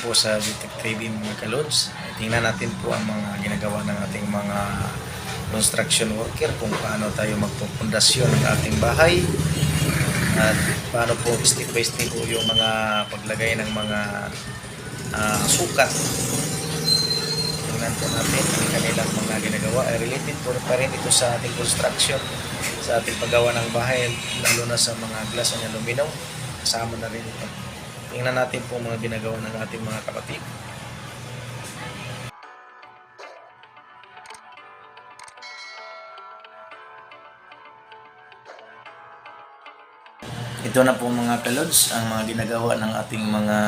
po sa Detect TV mga kalods. Tingnan natin po ang mga ginagawa ng ating mga construction worker kung paano tayo magpupundasyon ng ating bahay at paano po step by step po yung mga paglagay ng mga sukat. Tingnan po natin ang kanilang mga ginagawa ay related po pa rin ito sa ating construction, sa ating paggawa ng bahay, lalo na sa mga glass and aluminum. Kasama na rin ito. Tingnan natin po mga ginagawa ng ating mga kapatid. Ito na po mga kalods ang mga ginagawa ng ating mga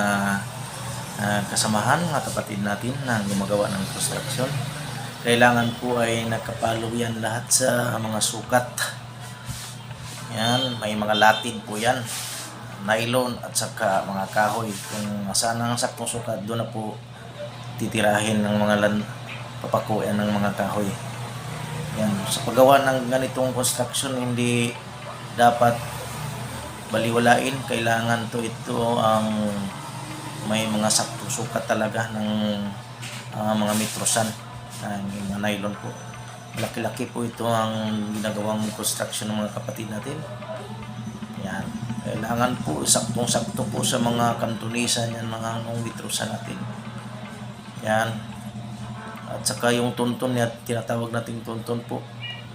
kasamahan, mga kapatid natin na gumagawa ng construction. Kailangan po ay nakapalo yan lahat sa mga sukat. Yan, may mga latid po yan, nylon at saka mga kahoy. Kung saan ang saktong sukat, doon na po titirahin ng mga papakuan ng mga kahoy. Yan, sa paggawa ng ganitong construction, hindi dapat baliwalain. Kailangan ito ang may mga saktong sukat talaga ng mga metrosan, yung mga nylon po. Laki-laki po ito ang ginagawang construction ng mga kapatid natin. Yan. Kailangan po saktong-sakto po sa mga kantunisan yan, mga metrosan natin. Yan. At saka yung tunton niya, tinatawag nating tunton po.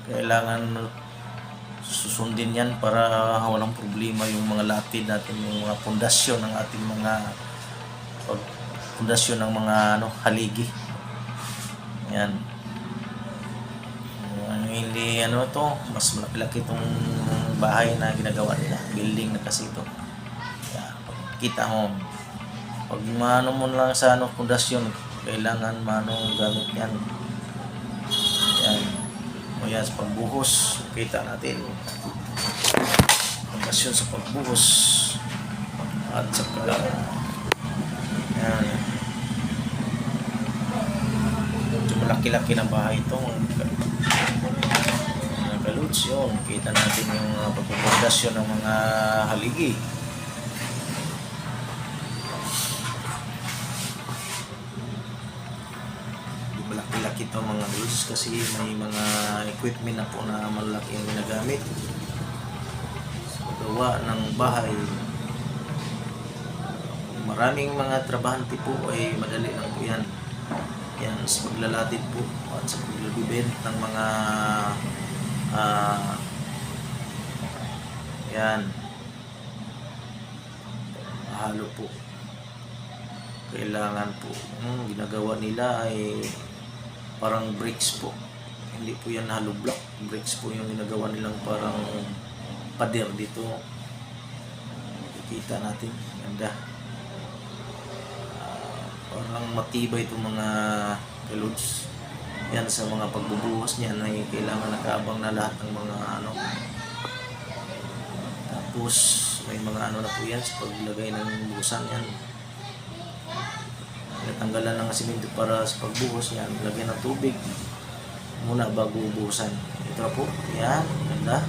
Kailangan susundin yan para walang problema yung mga latid natin, yung mga pundasyon ng ating mga pundasyon ng mga haligi. Yan. Hindi to, mas malaki itong bahay na ginagawa nila, building na kasi ito. Yan. Kita mo, pag mano mo lang sa pundasyon, kailangan gamit yan. Yan. O yan, sa pagbuhos, kita natin pundasyon sa pagbuhos at saka yan, medyo malaki-laki na bahay ito mga kalods. Yun, kita natin yung pagpupundasyon ng mga haligi. Malaki-laki ito mga kalods kasi may mga equipment na po na malaki ang ginagamit sa paggawa ng bahay. Maraming mga trabahante po ay madali lang po yan. Yan, sa paglalatid po at sa paglulubid ng mga yan, halo po. Kailangan po ginagawa nila ay parang bricks po, hindi po yan hollow block. Bricks po yung ginagawa nilang parang pader dito. Kita natin, ganda. Parang matibay itong mga kalods. Yan, sa mga pagbubuhos niyan ay kailangan nakaabang na lahat ng mga tapos may mga na po yan sa paglagay ng buhusan yan. Natanggalan ng simento para sa pagbuhos yan, lagyan ng tubig muna bago buhusan. Ito po, yan, ganda.